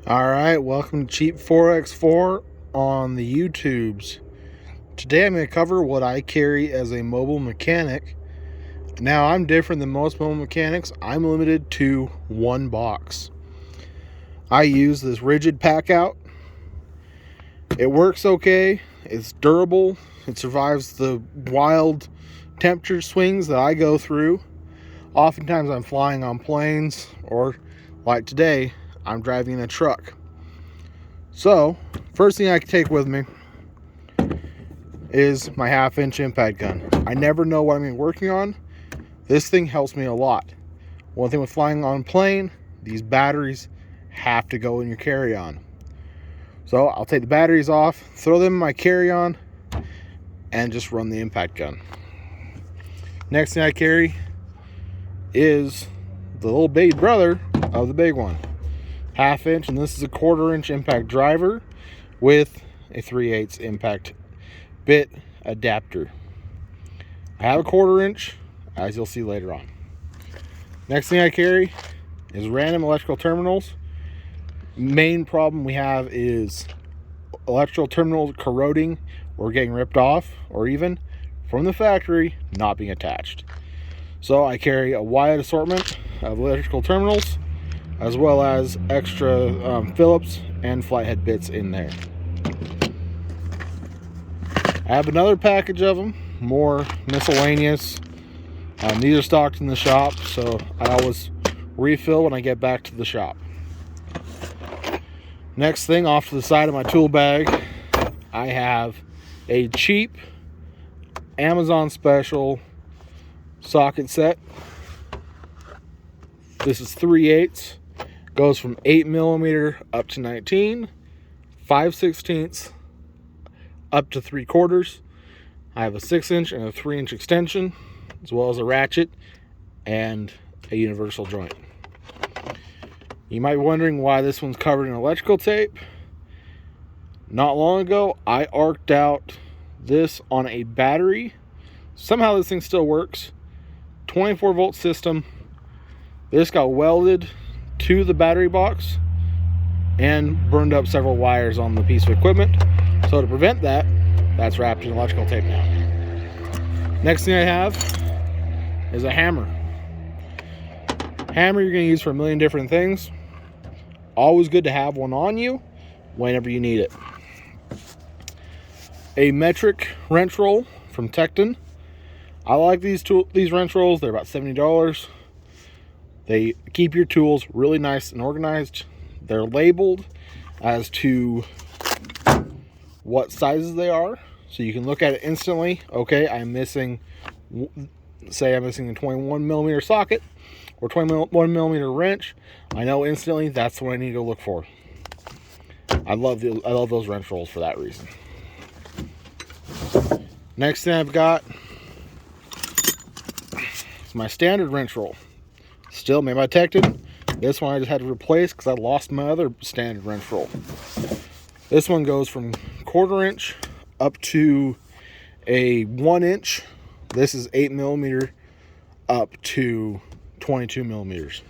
Alright, welcome to Cheap 4x4 on the YouTubes. Today I'm going to cover what I carry as a mobile mechanic. Now I'm different than most mobile mechanics. I'm limited to one box. I use this rigid pack out. It works okay. It's durable. It survives the wild temperature swings that I go through. Oftentimes I'm flying on planes, or like today, I'm driving a truck. So, first thing I can take with me is my 1/2-inch impact gun. I never know what I'm going to be working on. This thing helps me a lot. One thing with flying on a plane, these batteries have to go in your carry-on. So I'll take the batteries off, throw them in my carry-on, and just run the impact gun. Next thing I carry is the little baby brother of the big one. 1/2-inch, and this is a 1/4-inch impact driver with a 3/8 impact bit adapter. I have a 1/4-inch, as you'll see later on. Next thing I carry is random electrical terminals. Main problem we have is electrical terminals corroding or getting ripped off, or even from the factory not being attached. So I carry a wide assortment of electrical terminals, as well as extra Phillips and flathead bits in there. I have another package of them, more miscellaneous. These are stocked in the shop, so I always refill when I get back to the shop. Next thing, off to the side of my tool bag, I have a cheap Amazon special socket set. This is 3/8. Goes from 8mm up to 19, 5/16 up to 3/4. I have a 6-inch and a 3-inch extension, as well as a ratchet and a universal joint. You might be wondering why this one's covered in electrical tape. Not long ago, I arced out this on a battery. Somehow this thing still works. 24-volt system. This got welded to the battery box and burned up several wires on the piece of equipment. So to prevent that, that's wrapped in electrical tape now. Next thing I have is a hammer. Hammer you're going to use for a million different things. Always good to have one on you whenever you need it. A metric wrench roll from Tecton. I like these wrench rolls. They're about $70. They keep your tools really nice and organized. They're labeled as to what sizes they are, so you can look at it instantly. Okay, I'm missing, say I'm missing a 21mm socket or 21mm wrench. I know instantly that's what I need to look for. I love those wrench rolls for that reason. Next thing I've got is my standard wrench roll. Still made by Tecton. This one I just had to replace because I lost my other standard wrench roll. This one goes from 1/4-inch up to a 1-inch. This is 8mm up to 22mm.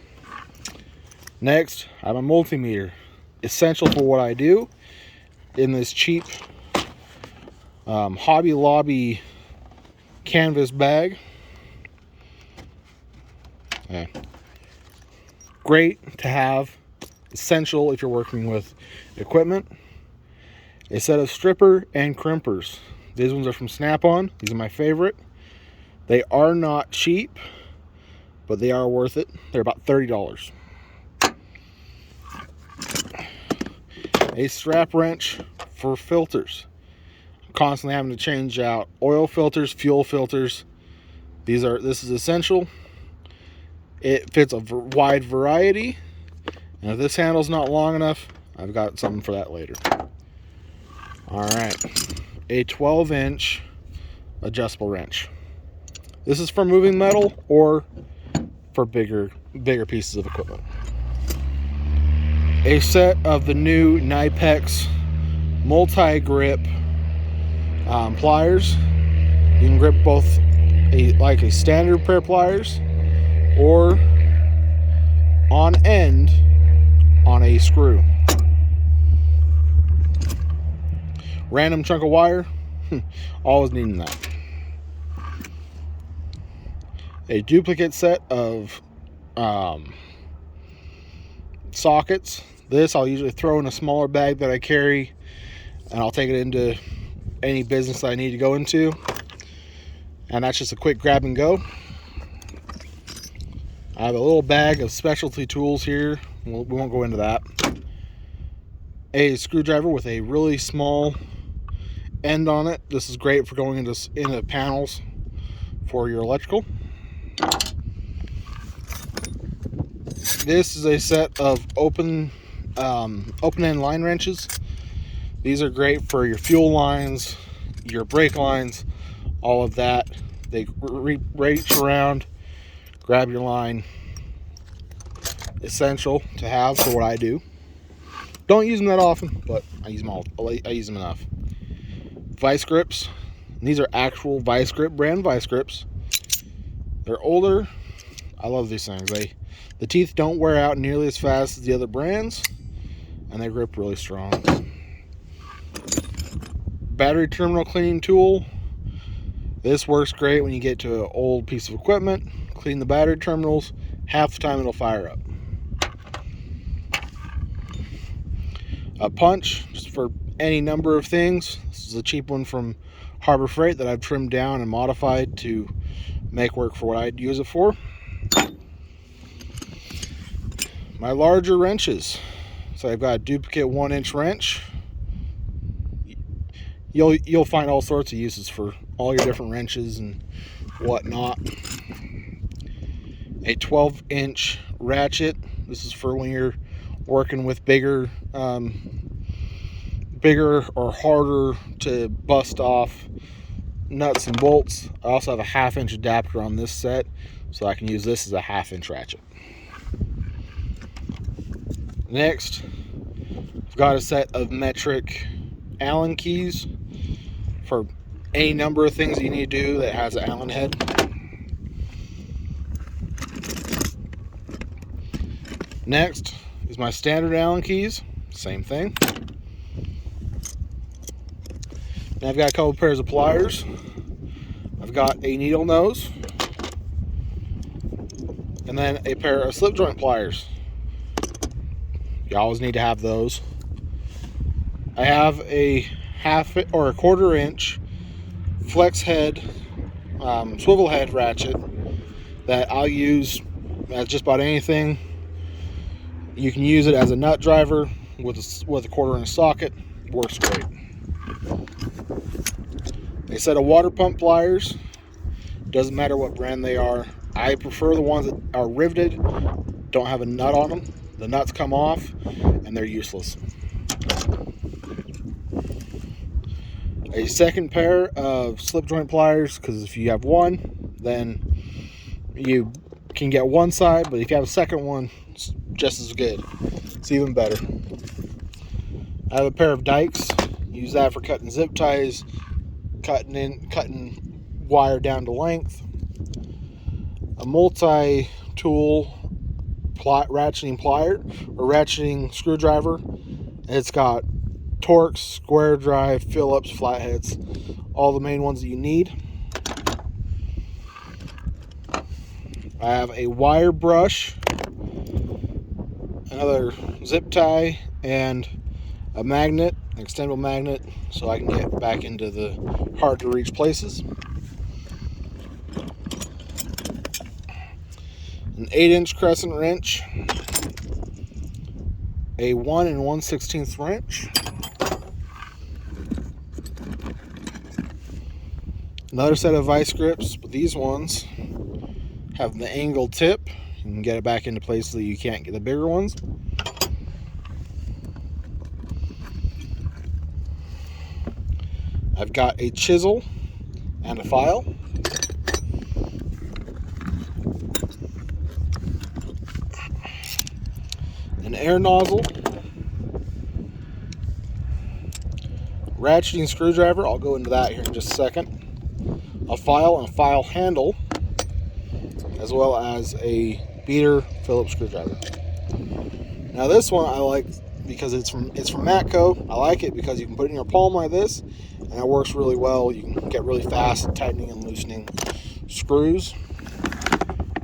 Next, I have a multimeter. Essential for what I do in this cheap Hobby Lobby canvas bag. Yeah. Great to have, essential if you're working with equipment. A set of stripper and crimpers. These ones are from Snap-on. These are my favorite. They are not cheap, but they are worth it. They're about $30. A strap wrench for filters. I'm constantly having to change out oil filters, fuel filters. This is essential. It fits a wide variety, and if this handle's not long enough, I've got something for that later. Alright, a 12-inch adjustable wrench. This is for moving metal or for bigger pieces of equipment. A set of the new Nipex multi-grip pliers. You can grip both like a standard pair of pliers or on end on on a screw. Random chunk of wire, always needing that. A duplicate set of sockets. This I'll usually throw in a smaller bag that I carry, and I'll take it into any business that I need to go into. And that's just a quick grab and go. I have a little bag of specialty tools here. We won't go into that. A screwdriver with a really small end on it. This is great for going into panels for your electrical. This is a set of open end line wrenches. These are great for your fuel lines, your brake lines, all of that. They reach around, grab your line. Essential to have for what I do. Don't use them that often, but I use them enough. Vice grips. These are actual vice grip brand vice grips. They're older. I love these things. The teeth don't wear out nearly as fast as the other brands, and they grip really strong. Battery terminal cleaning tool. This works great when you get to an old piece of equipment. Clean the battery terminals. Half the time it'll fire up. A punch, just for any number of things. This is a cheap one from Harbor Freight that I've trimmed down and modified to make work for what I'd use it for. My larger wrenches. So I've got a duplicate 1-inch wrench. You'll find all sorts of uses for all your different wrenches and whatnot. A 12-inch ratchet. This is for when you're working with bigger or harder to bust off nuts and bolts. I also have a 1/2-inch adapter on this set, so I can use this as a 1/2-inch ratchet. Next, I've got a set of metric Allen keys for any number of things you need to do that has an Allen head. Next is my standard Allen keys, same thing. Now I've got a couple pairs of pliers. I've got a needle nose, and then a pair of slip joint pliers. You always need to have those. I have a 1/2 or a 1/4 inch flex head, swivel head ratchet that I'll use as just about anything. You can use it as a nut driver with a 1/4 inch socket. Works great. A set of water pump pliers. Doesn't matter what brand they are. I prefer the ones that are riveted, don't have a nut on them. The nuts come off and they're useless. A second pair of slip joint pliers, because if you have one, then you can get one side, but if you have a second one, it's just as good. It's even better. I have a pair of dikes. Use that for cutting zip ties, cutting wire down to length. A multi-tool ratcheting plier or ratcheting screwdriver. It's got Torx, square drive, Phillips, flatheads, all the main ones that you need. I have a wire brush, another zip tie, and a magnet, an extendable magnet, so I can get back into the hard to reach places. An 8-inch crescent wrench, a 1 1/16 wrench, another set of vice grips, but these ones have the angled tip. You can get it back into place so that you can't get the bigger ones. I've got a chisel and a file. An air nozzle, ratcheting screwdriver, I'll go into that here in just a second, a file and a file handle, as well as a beater Phillips screwdriver. Now this one I like because it's from Matco. I like it because you can put it in your palm like this, and it works really well. You can get really fast at tightening and loosening screws.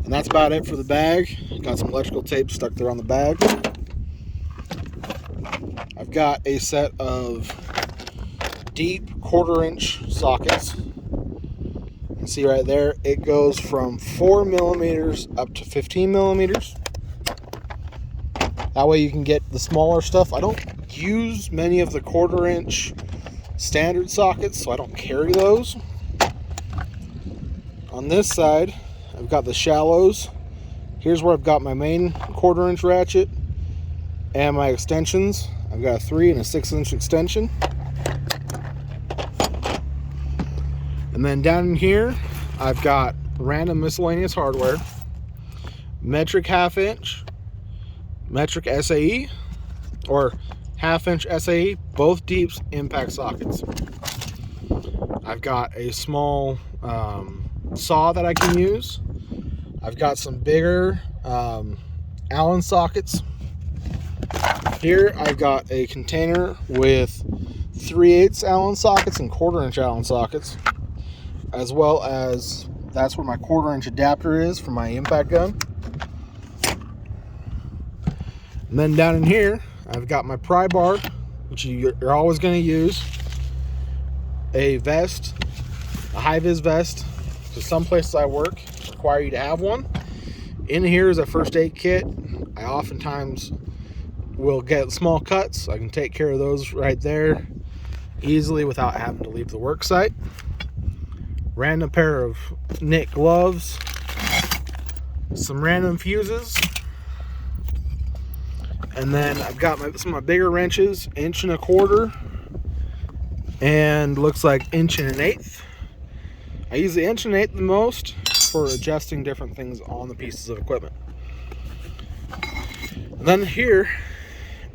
And that's about it for the bag. Got some electrical tape stuck there on the bag. I've got a set of deep 1/4-inch sockets. You can see right there, it goes from 4 millimeters up to 15 millimeters. That way you can get the smaller stuff. I don't use many of the 1/4-inch standard sockets, so I don't carry those. On this side, I've got the shallows. Here's where I've got my main 1/4-inch ratchet and my extensions. I've got a 3 and a 6-inch extension. And then down in here, I've got random miscellaneous hardware, metric 1/2-inch, metric SAE, or 1/2-inch SAE, both deeps impact sockets. I've got a small saw that I can use. I've got some bigger Allen sockets. Here I've got a container with 3/8 Allen sockets and 1/4-inch Allen sockets, as well as that's where my 1/4-inch adapter is for my impact gun. And then down in here, I've got my pry bar, which you're always going to use, a vest, a high-vis vest, because some places I work require you to have one. In here is a first aid kit. I oftentimes will get small cuts. I can take care of those right there easily without having to leave the work site. Random pair of knit gloves, some random fuses, and then I've got some of my bigger wrenches, 1.25 inch and looks like 1 1/8 inch. I use the 1 1/8 inch the most for adjusting different things on the pieces of equipment. And then here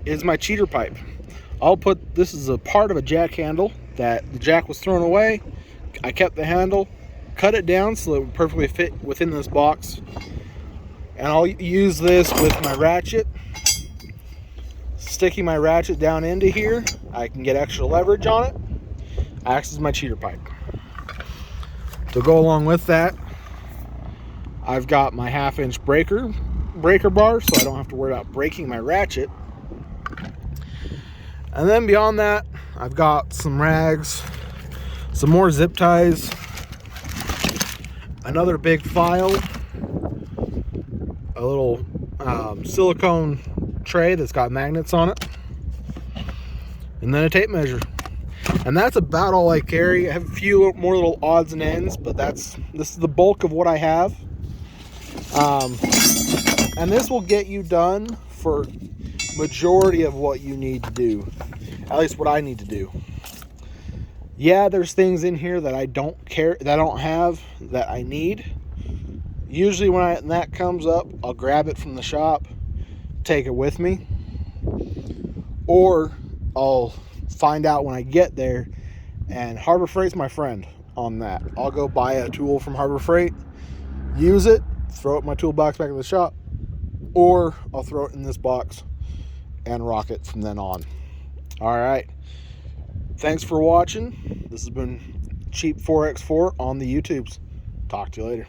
is my cheater pipe. This is a part of a jack handle that the jack was thrown away. I kept the handle, cut it down so it would perfectly fit within this box. And I'll use this with my ratchet. Sticking my ratchet down into here, I can get extra leverage on it. Acts as my cheater pipe. To go along with that, I've got my 1/2-inch breaker bar, so I don't have to worry about breaking my ratchet. And then beyond that, I've got some rags, some more zip ties, another big file, a little silicone tray that's got magnets on it, and then a tape measure. And that's about all I carry. I have a few more little odds and ends, but this is the bulk of what I have. And this will get you done for majority of what you need to do, at least what I need to do. Yeah, there's things in here that I don't have that I need. Usually when that comes up, I'll grab it from the shop, take it with me, or I'll find out when I get there, and Harbor Freight's my friend on that. I'll go buy a tool from Harbor Freight, use it, throw it in my toolbox back in the shop, or I'll throw it in this box and rock it from then on. All right, thanks for watching. This has been Cheap 4x4 on the YouTubes. Talk to you later.